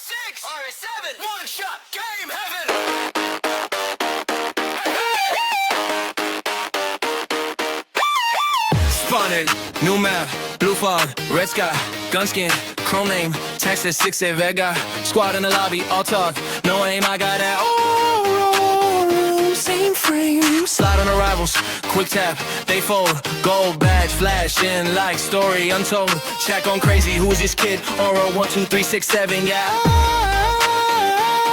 6, R7, one shot, game heaven. Spotted, new map, blue fog, red sky, gun skin, chrome name, Texas 6 Vega. Squad in the lobby, all talk, no aim, I got that. Oh, same frame. Slide on arrivals, quick tap, they fold. Gold badge flashing like story untold. Check on crazy, who's this kid? Aura 1, 2, 3, 6, 7, yeah.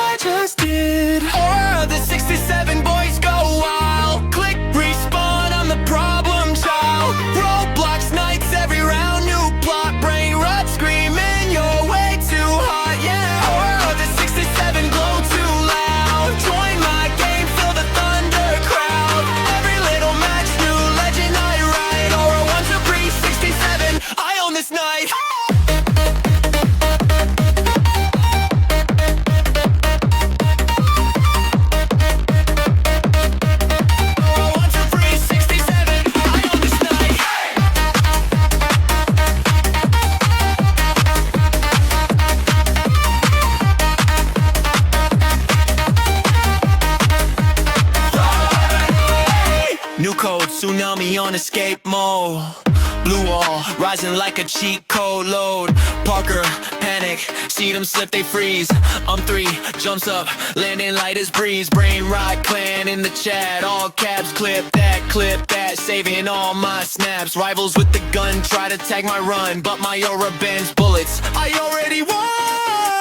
I just did. Aura, the 67 boys go wild. Click, respawn, I'm the problem child. Roblox nights every round, new plot, brain rot, screaming, you're way too hot, yeah. Aura, the 67 glow too loud. Join my game, feel the thunder crowd. Every little match, new legend I write. Aura 1, 2, 3, 67, I own this night. New code, tsunami on escape mode. Blue wall, rising like a cheat code load. Parker, panic, see them slip, they freeze. I'm 3, jumps up, landing light as breeze. Brain rot clan in the chat, all caps, clip that, saving all my snaps. Rivals with the gun, try to tag my run, but my aura bends bullets, I already won.